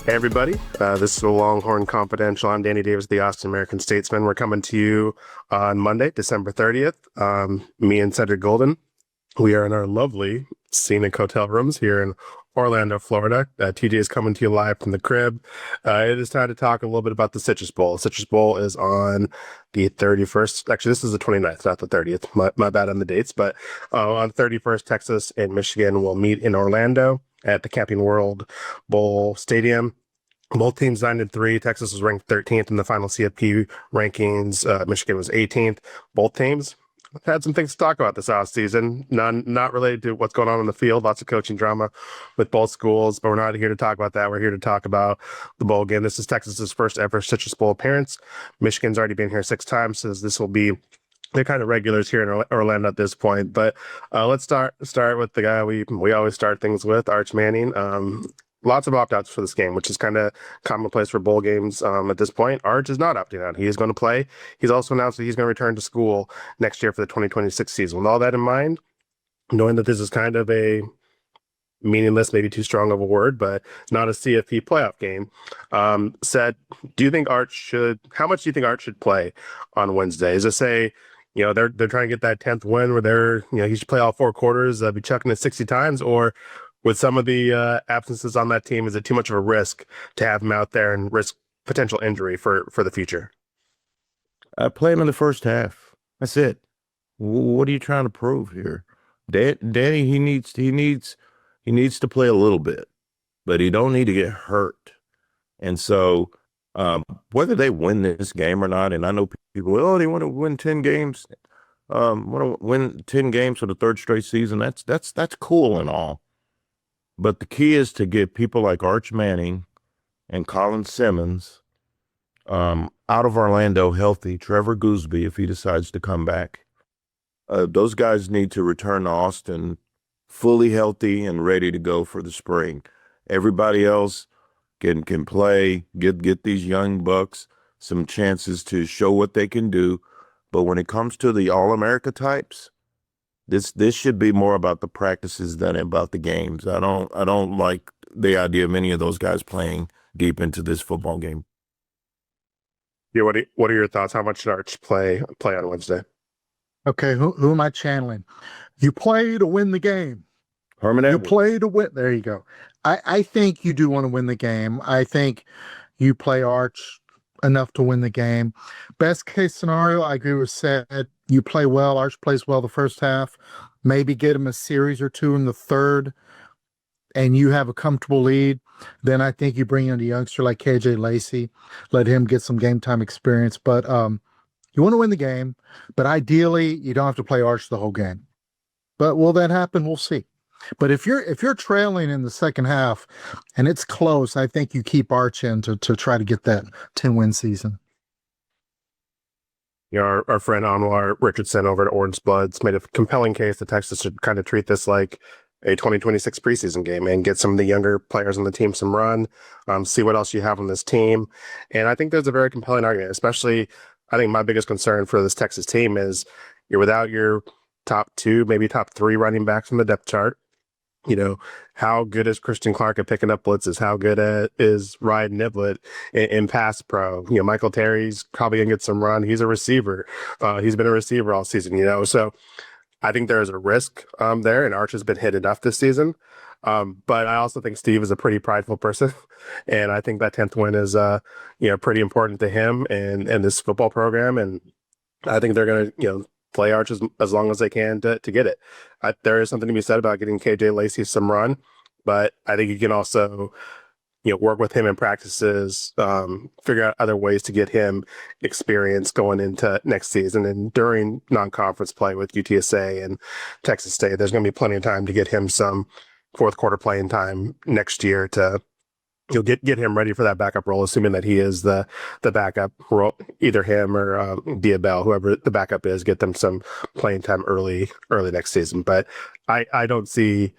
Hey everybody, this is the Longhorn Confidential. I'm Danny Davis, the Austin American-Statesman. We're coming to you on Monday, December 30th. Me and Cedric Golden. We are in our lovely scenic hotel rooms here in Orlando, Florida. TJ is coming to you live from the crib. It is time to talk a little bit about the Citrus Bowl. Citrus Bowl is on the 31st. Actually, this is the 29th, not the 30th. My bad on the dates. But on 31st, Texas and Michigan will meet in Orlando at the Camping World Bowl Stadium. Both teams 9-3. Texas was ranked 13th in the final CFP rankings. Michigan was 18th. Both teams had some things to talk about this offseason. Not related to what's going on in the field. Lots of coaching drama with both schools, but we're not here to talk about that. We're here to talk about the bowl game. This is Texas's first ever Citrus Bowl appearance. Michigan's already been here 6 times, so this will be they're kind of regulars here in Orlando at this point. But let's start with the guy we always start things with, Arch Manning. Lots of opt-outs for this game, which is kind of commonplace for bowl games at this point. Arch is not opting out. He is going to play. He's also announced that he's going to return to school next year for the 2026 season. With all that in mind, knowing that this is kind of a meaningless, maybe too strong of a word, but not a CFP playoff game, said, do you think Arch how much do you think Arch should play on Wednesday? Is it say, they're trying to get that 10th win where he should play all 4 quarters, be chucking it 60 times, or with some of the absences on that team, is it too much of a risk to have him out there and risk potential injury for the future? I play him in the first half. That's it. What are you trying to prove here? Danny, he needs to play a little bit, but he don't need to get hurt. And so whether they win this game or not, and I know people, they want to win 10 games, want to win 10 games for the 3rd straight season. That's cool and all. But the key is to get people like Arch Manning and Colin Simmons out of Orlando healthy. Trevor Gooseby, if he decides to come back. Those guys need to return to Austin fully healthy and ready to go for the spring. Everybody else can play, get these young bucks some chances to show what they can do. But when it comes to the All-America types, This should be more about the practices than about the games. I don't like the idea of any of those guys playing deep into this football game. Yeah, what are your thoughts? How much should Arch play on Wednesday? Okay, who am I channeling? You play to win the game. Herman You Edwards. play to win. There you go. I think you do want to win the game. I think you play Arch enough to win the game. Best case scenario, I agree with Seth. You play well. Arch plays well the first half. Maybe get him a series or 2 in the 3rd, and you have a comfortable lead. Then I think you bring in a youngster like KJ Lacey, let him get some game time experience. But you want to win the game, but ideally you don't have to play Arch the whole game. But will that happen? We'll see. But if you're trailing in the second half and it's close, I think you keep Arch in to try to get that 10-win season. Our friend Anwar Richardson over at Orange Bloods made a compelling case that Texas should kind of treat this like a 2026 preseason game and get some of the younger players on the team some run, see what else you have on this team. And I think there's a very compelling argument, especially I think my biggest concern for this Texas team is you're without your top 2, maybe top 3 running backs from the depth chart. How good is Christian Clark at picking up blitzes? How good is Ryan Niblett in pass pro? Michael Terry's probably going to get some run. He's a receiver. He's been a receiver all season, So I think there is a risk there, and Arch has been hit enough this season. But I also think Steve is a pretty prideful person, and I think that 10th win is, pretty important to him and this football program. And I think they're going to, play Arch as long as they can to get it. There is something to be said about getting KJ Lacey some run, but I think you can also, work with him in practices, figure out other ways to get him experience going into next season. And during non-conference play with UTSA and Texas State, there's going to be plenty of time to get him some 4th quarter playing time next year to get him ready for that backup role, assuming that he is the backup role, either him or Diabell, whoever the backup is, get them some playing time early next season. But I don't see,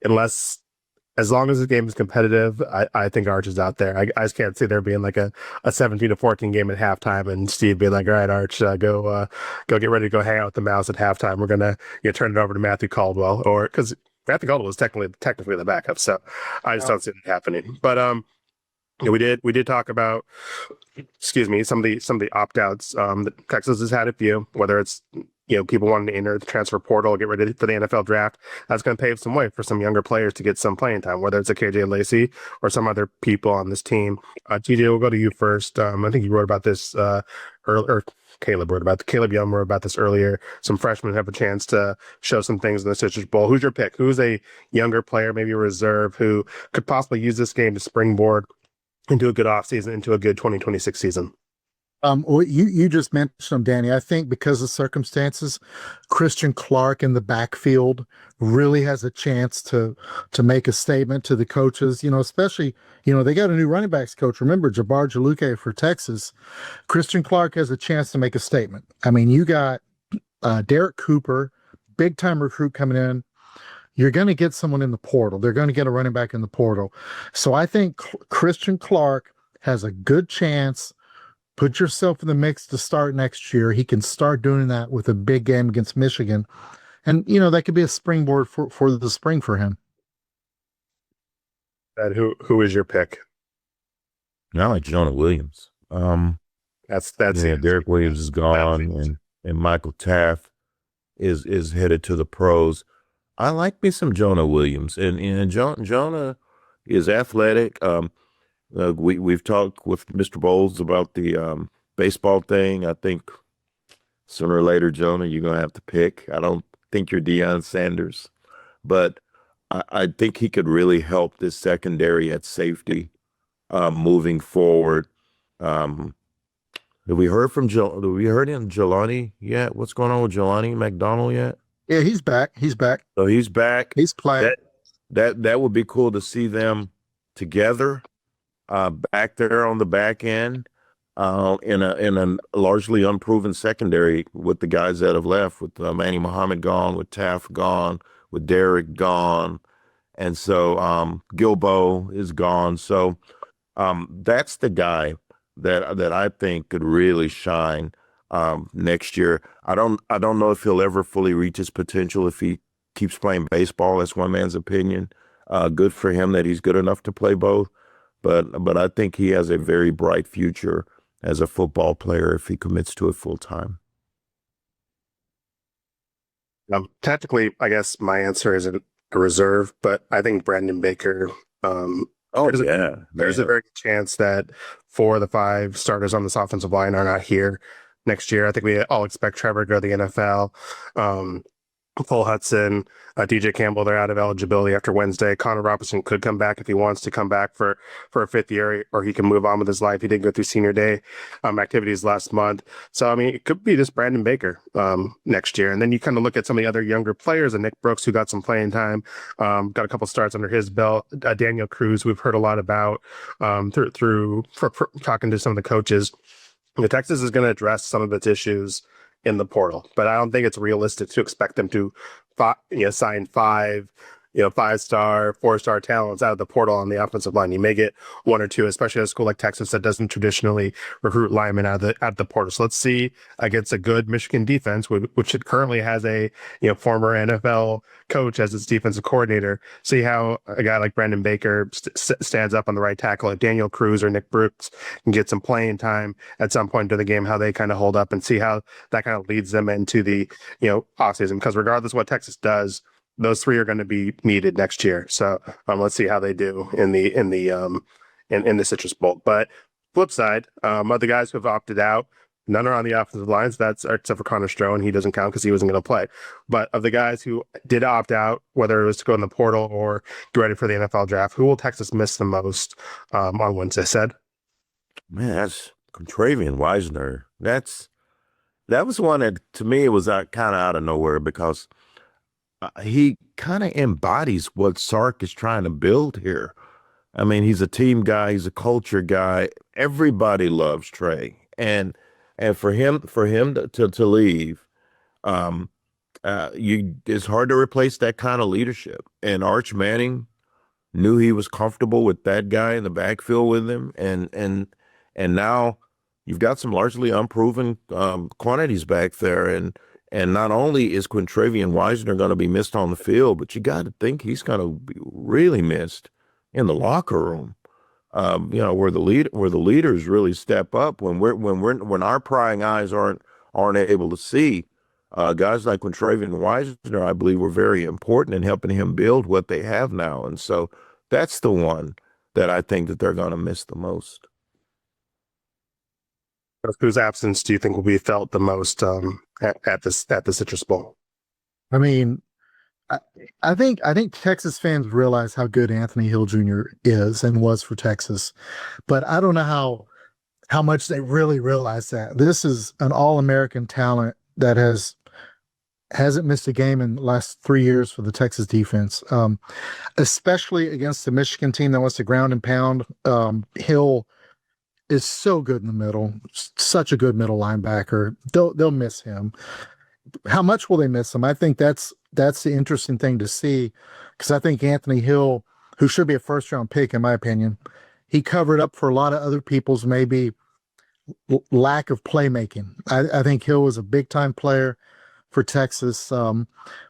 as long as the game is competitive, I think Arch is out there. I just can't see there being like a 17-14 game at halftime and Steve being like, all right, Arch, go get ready to go hang out with the Mouse at halftime. We're going to turn it over to Matthew Caldwell, or because Matthew Caldwell was technically the backup, so I just don't see it happening. But Yeah, we did talk about, excuse me, some of the opt-outs. That Texas has had a few, whether it's people wanting to enter the transfer portal, get ready for the NFL draft. That's going to pave some way for some younger players to get some playing time, whether it's a KJ Lacey or some other people on this team. TJ, we'll go to you first. I think you wrote about this earlier. Caleb Young wrote about this earlier. Some freshmen have a chance to show some things in the Citrus Bowl. Who's your pick? Who's a younger player, maybe a reserve, who could possibly use this game to springboard into a good offseason, into a good 2026 season? Well, you just mentioned him, Danny. I think because of circumstances, Christian Clark in the backfield really has a chance to make a statement to the coaches. Especially they got a new running backs coach. Remember Jabbar Jaluke for Texas. Christian Clark has a chance to make a statement. I mean, you got Derek Cooper, big time recruit coming in. You're going to get someone in the portal. They're going to get a running back in the portal. So I think Christian Clark has a good chance. Put yourself in the mix to start next year. He can start doing that with a big game against Michigan. And, that could be a springboard for the spring for him. Who is your pick? I like Jonah Williams. That's yeah, Derek Williams is gone, and Michael Taft is headed to the pros. I like me some Jonah Williams, and Jonah is athletic. We've talked with Mr. Bowles about the baseball thing. I think sooner or later, Jonah, you're gonna have to pick. I don't think you're Deion Sanders, but I think he could really help this secondary at safety moving forward. Have we heard from Jelani yet? What's going on with Jelani McDonald yet? Yeah, he's back. He's back. So he's back. He's playing. That would be cool to see them together back there on the back end in a largely unproven secondary with the guys that have left, with Manny Muhammad gone, with Taft gone, with Derek gone, and so Gilbo is gone. So that's the guy that I think could really shine next year. I don't know if he'll ever fully reach his potential if he keeps playing baseball. That's one man's opinion. Good for him that he's good enough to play both, but I think he has a very bright future as a football player if he commits to it full time. Technically, I guess my answer is a reserve, but I think Brandon Baker. There's a very good chance that 4 of the 5 starters on this offensive line are not here next year. I think we all expect Trevor to go to the NFL. Full Hudson, DJ Campbell, they're out of eligibility after Wednesday. Connor Robinson could come back if he wants to come back for a 5th year, or he can move on with his life. He did go through senior day activities last month. So, I mean, it could be just Brandon Baker next year. And then you kind of look at some of the other younger players, and Nick Brooks, who got some playing time, got a couple starts under his belt. Daniel Cruz, we've heard a lot about through talking to some of the coaches. Texas is going to address some of its issues in the portal, but I don't think it's realistic to expect them to sign 5 5-star, 4-star talents out of the portal on the offensive line. You may get 1 or 2, especially at a school like Texas that doesn't traditionally recruit linemen out of the portal. So let's see against a good Michigan defense, which it currently has a former NFL coach as its defensive coordinator. See how a guy like Brandon Baker stands up on the right tackle. If Daniel Cruz or Nick Brooks can get some playing time at some point during the game, how they kind of hold up, and see how that kind of leads them into the offseason. Because regardless of what Texas does, those 3 are going to be needed next year. So let's see how they do in the Citrus Bowl. But flip side, of the guys who have opted out, none are on the offensive lines. That's except for Connor Stroh, and he doesn't count because he wasn't going to play. But of the guys who did opt out, whether it was to go in the portal or get ready for the NFL draft, who will Texas miss the most on Wednesday? Said, man, that's Contravian Wisner. That was one that to me was kind of out of nowhere, because he kind of embodies what Sark is trying to build here. I mean, he's a team guy. He's a culture guy. Everybody loves Trey, and for him to leave, it's hard to replace that kind of leadership. And Arch Manning knew he was comfortable with that guy in the backfield with him, and now you've got some largely unproven quantities back there, and not only is Quintravian Wisner going to be missed on the field, but you got to think he's going to be really missed in the locker room. where the leaders really step up when our prying eyes aren't able to see. Guys like Traven Weisner, I believe, were very important in helping him build what they have now. And so that's the one that I think that they're going to miss the most. Whose absence do you think will be felt the most at the Citrus Bowl? I mean, I think Texas fans realize how good Anthony Hill Jr. is and was for Texas, but I don't know how much they really realize that. This is an all-American talent that hasn't missed a game in the last 3 years for the Texas defense, especially against the Michigan team that wants to ground and pound. Hill is so good in the middle, such a good middle linebacker. They'll miss him. How much will they miss him? I think that's the interesting thing to see, because I think Anthony Hill, who should be a first-round pick in my opinion, he covered up for a lot of other people's maybe lack of playmaking. I think Hill was a big-time player for Texas. We're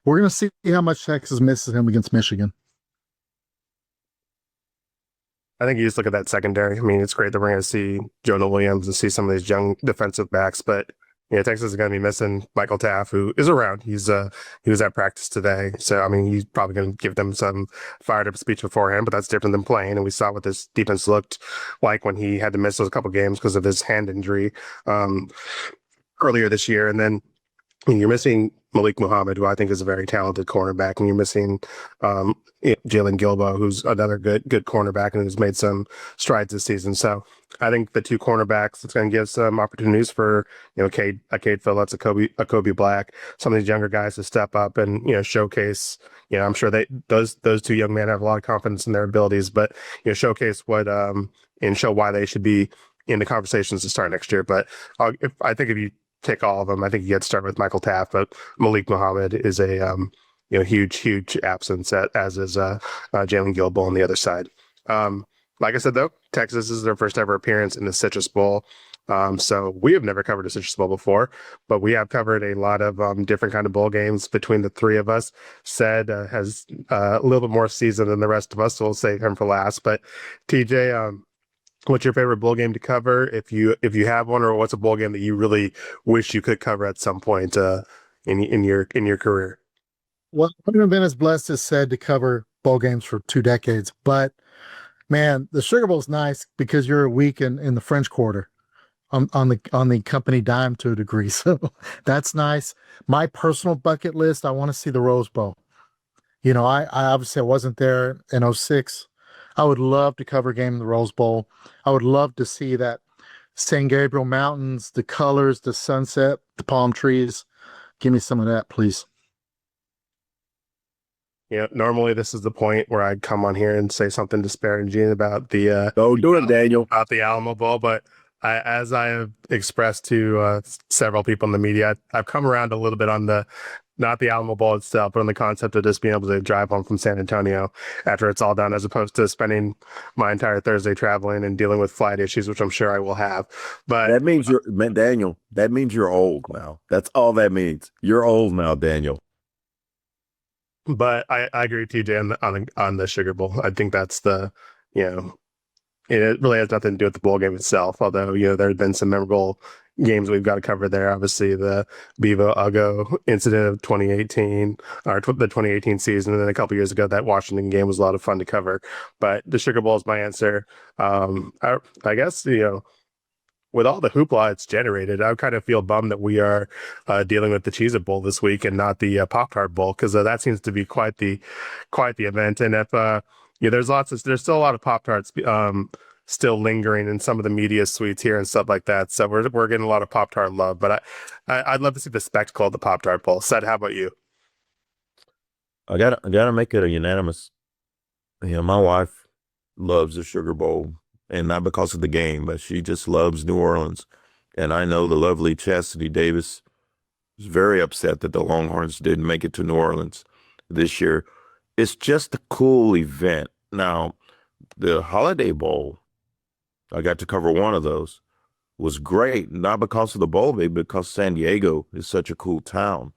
going to see how much Texas misses him against Michigan. I think you just look at that secondary. I mean, it's great that we're going to see Jonah Williams and see some of these young defensive backs, but Texas is going to be missing Michael Taff, who is around. He was at practice today, so I mean, he's probably going to give them some fired up speech beforehand. But that's different than playing. And we saw what this defense looked like when he had to miss those couple games because of his hand injury earlier this year. And then you're missing Malik Muhammad, who I think is a very talented cornerback, and you're missing Jalen Gilbo, who's another good cornerback and who's made some strides this season. So I think the two cornerbacks, it's going to give some opportunities for Cade Phillips, a Kobe Black, some of these younger guys to step up and showcase. I'm sure those two young men have a lot of confidence in their abilities, but showcase what and show why they should be in the conversations to start next year. But I think if you take all of them, I think you get to start with Michael Taft, but Malik Muhammad is a huge absence, as is Jalen Gilbo on the other side. Like I said, though, Texas is their first ever appearance in the Citrus Bowl. So we have never covered a Citrus Bowl before, but we have covered a lot of different kind of bowl games between the three of us. Ced has a little bit more season than the rest of us, so we'll save him for last. But TJ, what's your favorite bowl game to cover, if you have one, or what's a bowl game that you really wish you could cover at some point in your career? Well, I haven't been as blessed as Ced to cover bowl games for 2 decades, but man, the Sugar Bowl is nice because you're a week in the French Quarter on the company dime to a degree, so that's nice. My personal bucket list, I want to see the Rose Bowl. I obviously I wasn't there in 2006. I would love to cover a game in the Rose Bowl. I would love to see that San Gabriel Mountains, the colors, the sunset, the palm trees. Give me some of that, please. Normally this is the point where I'd come on here and say something disparaging about the Don't do it, Daniel. about the Alamo Bowl, but as I have expressed to several people in the media, I've come around a little bit on not the Alamo Bowl itself, but on the concept of just being able to drive home from San Antonio after it's all done, as opposed to spending my entire Thursday traveling and dealing with flight issues, which I'm sure I will have. But that means Daniel, that means you're old now. That's all that means. You're old now, Daniel. But I agree with TJ on the Sugar Bowl. I think that's it really has nothing to do with the bowl game itself, although there have been some memorable games we've got to cover there. Obviously, the Bevo Ugo incident of 2018, or the 2018 season, and then a couple years ago, that Washington game was a lot of fun to cover. But the Sugar Bowl is my answer. I guess with all the hoopla it's generated, I kind of feel bummed that we are dealing with the Cheez-It Bowl this week and not the Pop-Tart Bowl, because that seems to be quite the event. And if there's still a lot of Pop-Tarts still lingering in some of the media suites here and stuff like that. So we're getting a lot of Pop-Tart love, but I'd love to see the spectacle of the Pop-Tart Bowl. Ced, how about you? I gotta make it a unanimous. My wife loves the Sugar Bowl, and not because of the game, but she just loves New Orleans. And I know the lovely Chastity Davis is very upset that the Longhorns didn't make it to New Orleans this year. It's just a cool event. Now, the Holiday Bowl, I got to cover one of those, was great, not because of the bowl, but because San Diego is such a cool town.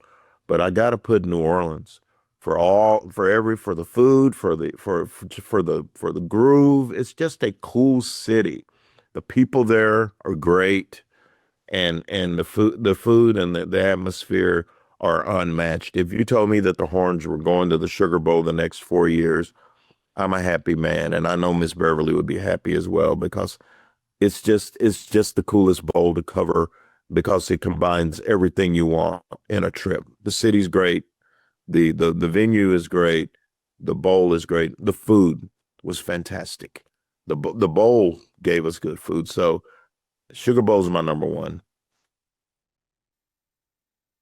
But I got to put New Orleans for the food, for the groove. It's just a cool city. The people there are great, and the food and the atmosphere are unmatched. If you told me that the Horns were going to the Sugar Bowl the next 4 years, I'm a happy man, and I know Miss Beverly would be happy as well because it's just the coolest bowl to cover because it combines everything you want in a trip. The city's great, the venue is great, the bowl is great, the food was fantastic. The bowl gave us good food, so Sugar Bowl is my number one.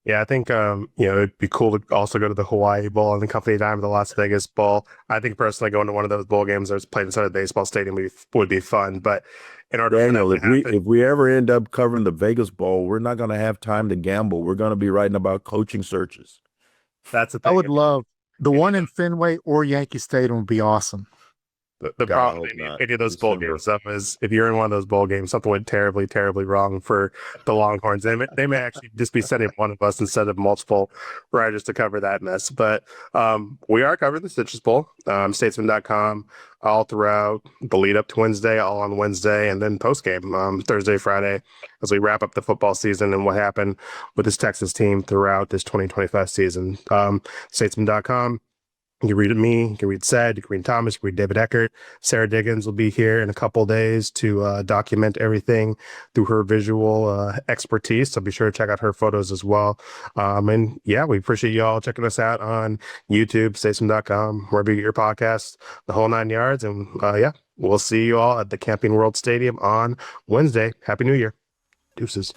Yeah, I think it'd be cool to also go to the Hawaii Bowl and the company dime of the Las Vegas Bowl. I think personally going to one of those bowl games that's played inside a baseball stadium would be fun. But in order for Daniel, that if to we happen, if we ever end up covering the Vegas Bowl, we're not going to have time to gamble. We're going to be writing about coaching searches. that's the I thing. would love the one in Fenway or Yankee Stadium would be awesome. The God, I problem hope with not. any of those bowl December. game stuff is if you're in one of those bowl games, something went terribly, terribly wrong for the Longhorns. They may actually just be sending one of us instead of multiple writers to cover that mess. But we are covering the Citrus Bowl, statesman.com, all throughout the lead up to Wednesday, all on Wednesday, and then post game Thursday, Friday, as we wrap up the football season and what happened with this Texas team throughout this 2025 season. Statesman.com. You can read me, you can read Ced, you can read Thomas, you can read David Eckert. Sarah Diggins will be here in a couple of days to document everything through her visual expertise. So be sure to check out her photos as well. And yeah, we appreciate you all checking us out on YouTube, statesman.com, wherever you get your podcasts, the whole 9 yards. And yeah, we'll see you all at the Camping World Stadium on Wednesday. Happy New Year. Deuces.